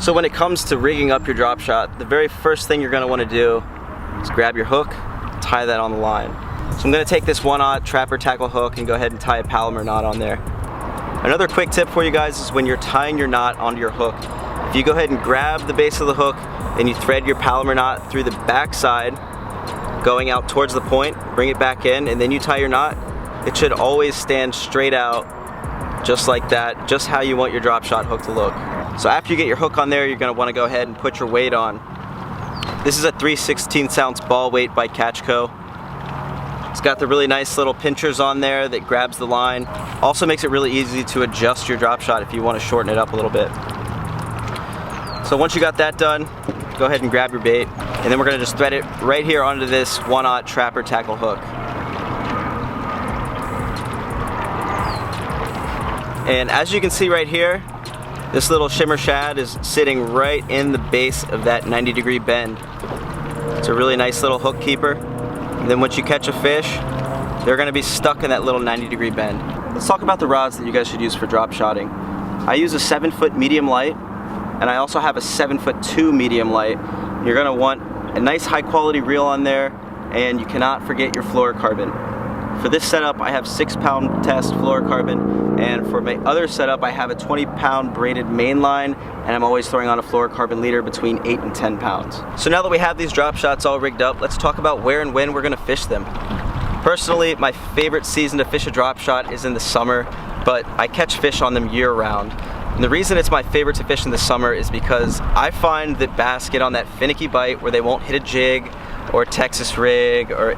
So when it comes to rigging up your drop shot, the very first thing you're going to want to do is grab your hook, tie that on the line. So I'm going to take this 1/0 trapper tackle hook and go ahead and tie a Palomar knot on there. Another quick tip for you guys is when you're tying your knot onto your hook, if you go ahead and grab the base of the hook and you thread your Palomar knot through the back side, going out towards the point, bring it back in, and then you tie your knot, it should always stand straight out just like that, just how you want your drop shot hook to look. So after you get your hook on there, you're going to want to go ahead and put your weight on. This is a 3/16 ounce ball weight by 𝗙cie𝗶𝗹. It's got the really nice little pinchers on there that grabs the line. Also makes it really easy to adjust your drop shot if you want to shorten it up a little bit. So once you got that done, go ahead and grab your bait, and then we're going to just thread it right here onto this 1/0 trapper tackle hook. And as you can see right here, this little shimmer shad is sitting right in the base of that 90-degree bend. It's a really nice little hook keeper. And then once you catch a fish, they're going to be stuck in that little 90-degree bend. Let's talk about the rods that you guys should use for drop shotting. I use a 7-foot medium light, and I also have a 7'2" medium light. You're going to want a nice high quality reel on there, and you cannot forget your fluorocarbon. For this setup, I have 6-pound test fluorocarbon, and for my other setup, I have a 20-pound braided main line, and I'm always throwing on a fluorocarbon leader between 8 and 10 pounds. So now that we have these drop shots all rigged up, let's talk about where and when we're gonna fish them. Personally, my favorite season to fish a drop shot is in the summer, but I catch fish on them year-round. And the reason it's my favorite to fish in the summer is because I find that bass get on that finicky bite where they won't hit a jig or a Texas rig or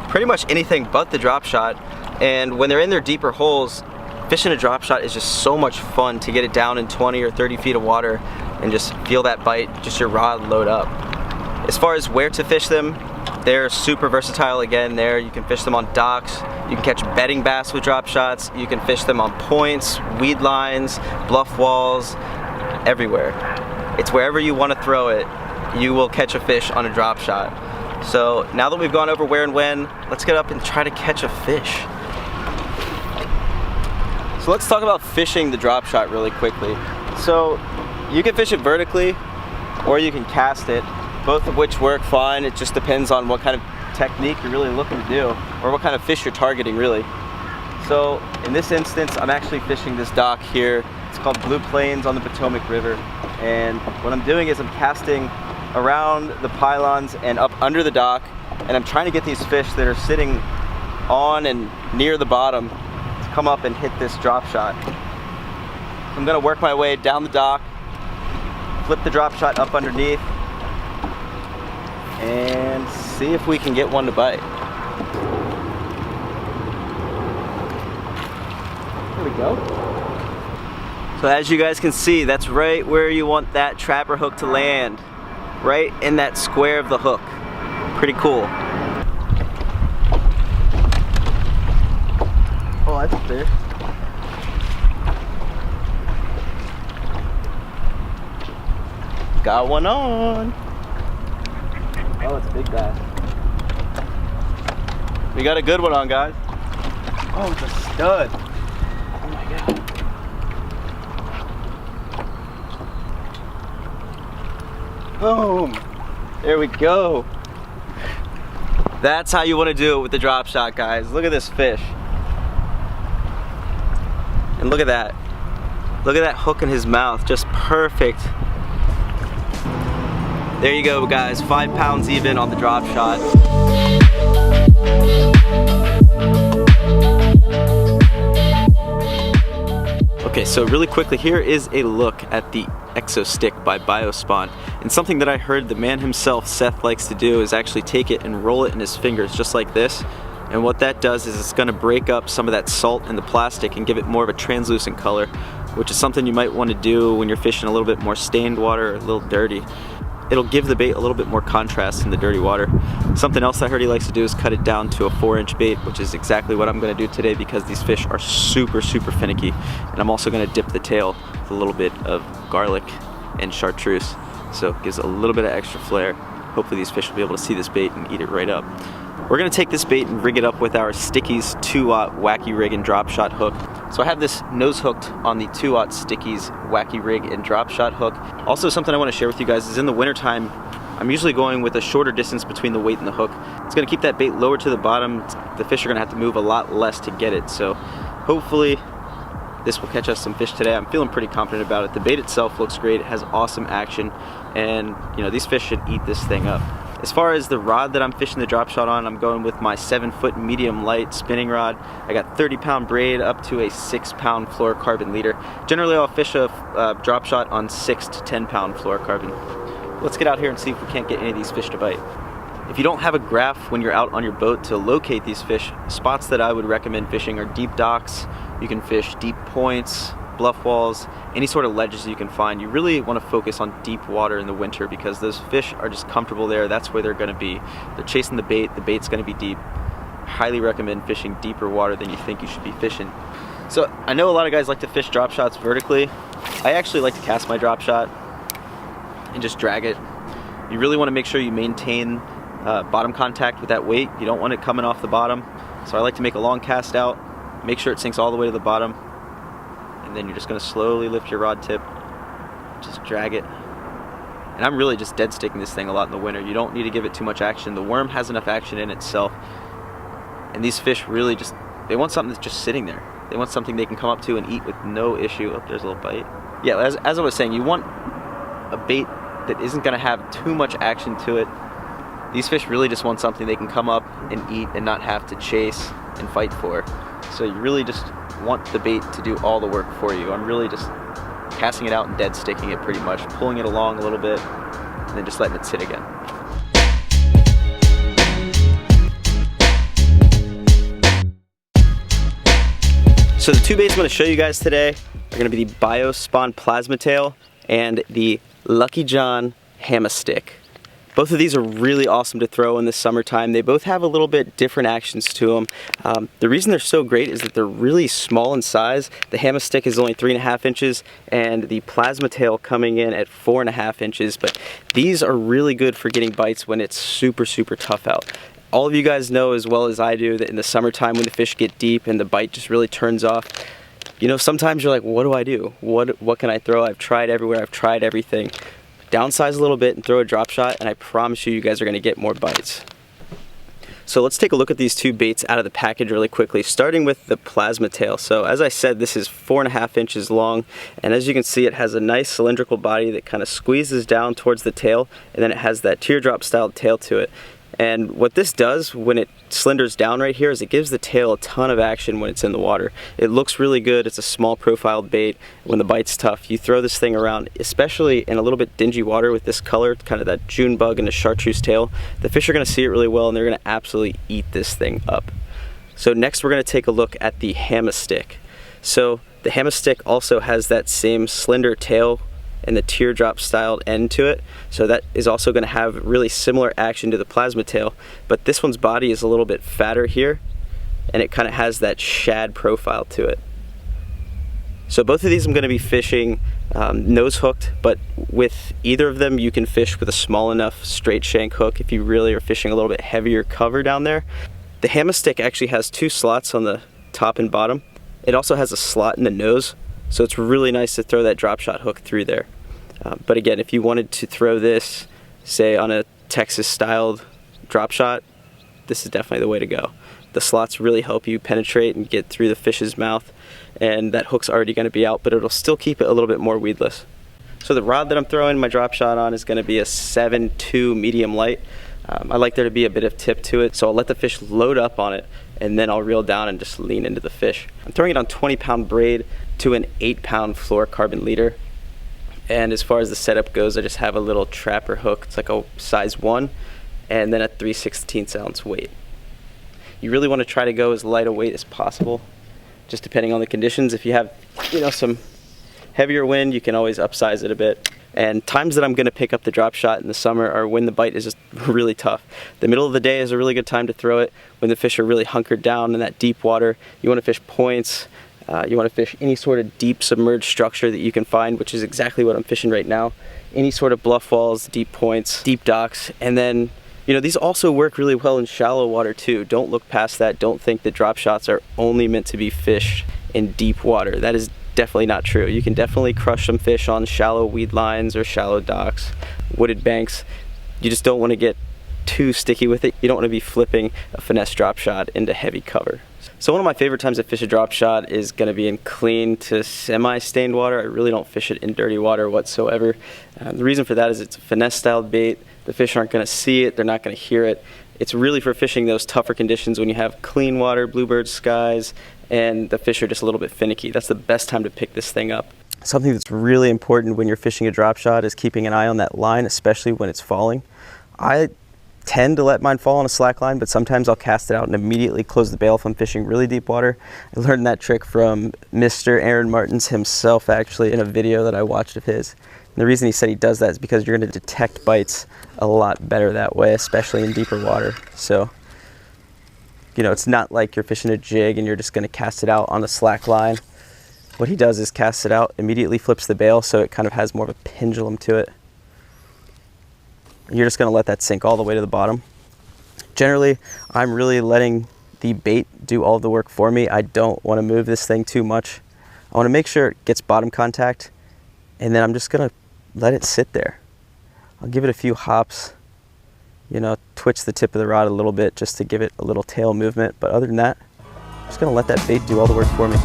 pretty much anything but the drop shot. And when they're in their deeper holes, fishing a drop shot is just so much fun to get it down in 20 or 30 feet of water and just feel that bite, just your rod load up. As far as where to fish them, they're super versatile again there. You can fish them on docks, you can catch bedding bass with drop shots, you can fish them on points, weed lines, bluff walls, everywhere. It's wherever you want to throw it, you will catch a fish on a drop shot. So now that we've gone over where and when, let's get up and try to catch a fish. So let's talk about fishing the drop shot really quickly. So you can fish it vertically or you can cast it, both of which work fine. It just depends on what kind of technique you're really looking to do or what kind of fish you're targeting really. So in this instance, I'm actually fishing this dock here. It's called Blue Plains on the Potomac River. And what I'm doing is I'm casting around the pylons and up under the dock, and I'm trying to get these fish that are sitting on and near the bottom to come up and hit this drop shot. I'm gonna work my way down the dock, flip the drop shot up underneath, and see if we can get one to bite. There we go. So as you guys can see, that's right where you want that trapper hook to land. Right in that square of the hook. Pretty cool. Oh, that's a fish. Got one on. Oh, it's a big bass. We got a good one on, guys. Oh, it's a stud. Oh my God. Boom! There we go. That's how you want to do it with the drop shot, guys. Look at this fish. And look at that. Look at that hook in his mouth. Just perfect. There you go, guys. 5 pounds even on the drop shot. Okay, so really quickly, here is a look at the Exo Stick by Biospawn. And something that I heard the man himself, Seth, likes to do is actually take it and roll it in his fingers just like this. And what that does is it's going to break up some of that salt in the plastic and give it more of a translucent color, which is something you might want to do when you're fishing a little bit more stained water or a little dirty. It'll give the bait a little bit more contrast in the dirty water. Something else I heard he likes to do is cut it down to a 4-inch bait, which is exactly what I'm going to do today because these fish are super finicky. And I'm also going to dip the tail with a little bit of garlic and chartreuse, so it gives a little bit of extra flair. Hopefully these fish will be able to see this bait and eat it right up. We're going to take this bait and rig it up with our 𝗙cie𝗶𝗹 2-aught wacky rig and drop shot hook. So I have this nose hooked on the 2-𝗙𝗍𝒑's wacky rig and drop shot hook. Also, something I want to share with you guys is in the wintertime, I'm usually going with a shorter distance between the weight and the hook. It's going to keep that bait lower to the bottom. The fish are going to have to move a lot less to get it. So hopefully this will catch us some fish today. I'm feeling pretty confident about it. The bait itself looks great, it has awesome action, and you know, these fish should eat this thing up. As far as the rod that I'm fishing the drop shot on, I'm going with my 7-foot medium light spinning rod. I got 30-pound braid up to a 6-pound fluorocarbon leader. Generally I'll fish a drop shot on 6 to 10-pound fluorocarbon. Let's get out here and see if we can't get any of these fish to bite. If you don't have a graph when you're out on your boat to locate these fish, spots that I would recommend fishing are deep docks. You can fish deep points, bluff walls, any sort of ledges you can find. You really want to focus on deep water in the winter because those fish are just comfortable there. That's where they're going to be. They're chasing the bait's going to be deep. Highly recommend fishing deeper water than you think you should be fishing. So I know a lot of guys like to fish drop shots vertically. I actually like to cast my drop shot and just drag it. You really want to make sure you maintain bottom contact with that weight. You don't want it coming off the bottom. So I like to make a long cast out, make sure it sinks all the way to the bottom, and then you're just going to slowly lift your rod tip, just drag it. And I'm really just dead sticking this thing a lot in the winter. You don't need to give it too much action. The worm has enough action in itself, and these fish really just, they want something that's just sitting there. They want something they can come up to and eat with no issue. Oh, there's a little bite. Yeah, as I was saying, you want a bait that isn't going to have too much action to it. These fish really just want something they can come up and eat and not have to chase and fight for. So you really just want the bait to do all the work for you. I'm really just casting it out and dead sticking it pretty much, pulling it along a little bit, and then just letting it sit again. So the two baits I'm going to show you guys today are going to be the 𝗙𝗹𝗶𝗹 and the Lucky John Hammer Stick. Both of these are really awesome to throw in the summertime. They both have a little bit different actions to them. The reason they're so great is that they're really small in size. The Hammer Stick is only 3.5 inches and the 𝗙𝗻𝗋 coming in at 4.5 inches, but these are really good for getting bites when it's super tough out. All of you guys know as well as I do that in the summertime when the fish get deep and the bite just really turns off, you know, sometimes you're like, what do I do? What can I throw? I've tried everywhere, I've tried everything. Downsize a little bit and throw a drop shot, and I promise you guys are going to get more bites. So let's take a look at these two baits out of the package really quickly, starting with the 𝗙𝗻𝗋. So as I said, this is 4.5 inches long, and as you can see, it has a nice cylindrical body that kind of squeezes down towards the tail, and then it has that teardrop style tail to it. And what this does when it slenders down right here is it gives the tail a ton of action when it's in the water. It looks really good. It's a small profiled bait. When the bite's tough, you throw this thing around, especially in a little bit dingy water with this color, kind of that June bug and a chartreuse tail. The fish are going to see it really well, and they're going to absolutely eat this thing up. So next we're going to take a look at the Hammer Stick. So the Hammer Stick also has that same slender tail and the teardrop styled end to it, so that is also going to have really similar action to the 𝗙𝗻𝗋, but this one's body is a little bit fatter here and it kind of has that shad profile to it. So both of these I'm going to be fishing nose hooked, but with either of them you can fish with a small enough straight shank hook if you really are fishing a little bit heavier cover down there. The Hammer Stick actually has 2 slots on the top and bottom. It also has a slot in the nose, so it's really nice to throw that drop shot hook through there. But again, if you wanted to throw this, say on a Texas styled drop shot, this is definitely the way to go. The slots really help you penetrate and get through the fish's mouth, and that hook's already going to be out, but it'll still keep it a little bit more weedless. So the rod that I'm throwing my drop shot on is going to be a 7.2 medium light. I like there to be a bit of tip to it, so I'll let the fish load up on it and then I'll reel down and just lean into the fish. I'm throwing it on 20-pound braid to an 8-pound fluorocarbon leader. And as far as the setup goes, I just have a little trapper hook. It's like a size 1 and then a 3/16 ounce weight. You really want to try to go as light a weight as possible, just depending on the conditions. If you have, you know, some heavier wind, you can always upsize it a bit. And times that I'm going to pick up the drop shot in the summer are when the bite is just really tough. The middle of the day is a really good time to throw it when the fish are really hunkered down in that deep water. You want to fish points. You want to fish any sort of deep submerged structure that you can find, which is exactly what I'm fishing right now. Any sort of bluff walls, deep points, deep docks, and then, you know, these also work really well in shallow water too. Don't look past that. Don't think that drop shots are only meant to be fished in deep water. That is definitely not true. You can definitely crush some fish on shallow weed lines or shallow docks, wooded banks. You just don't want to get too sticky with it. You don't want to be flipping a finesse drop shot into heavy cover. So one of my favorite times to fish a drop shot is going to be in clean to semi-stained water. I really don't fish it in dirty water whatsoever. The reason for that is it's a finesse styled bait. The fish aren't going to see it, they're not going to hear it. It's really for fishing those tougher conditions when you have clean water, bluebird skies, and the fish are just a little bit finicky. That's the best time to pick this thing up. Something that's really important when you're fishing a drop shot is keeping an eye on that line, especially when it's falling. I tend to let mine fall on a slack line, but sometimes I'll cast it out and immediately close the bail if I'm fishing really deep water. I learned that trick from Mr. Aaron Martins himself, actually, in a video that I watched of his. And the reason he said he does that is because you're going to detect bites a lot better that way, especially in deeper water. So, you know, it's not like you're fishing a jig and you're just going to cast it out on a slack line. What he does is casts it out, immediately flips the bail, so it kind of has more of a pendulum to it. You're just going to let that sink all the way to the bottom. Generally, I'm really letting the bait do all the work for me. I don't want to move this thing too much. I want to make sure it gets bottom contact, and then I'm just going to let it sit there. I'll give it a few hops, you know, twitch the tip of the rod a little bit just to give it a little tail movement. But other than that, I'm just going to let that bait do all the work for me.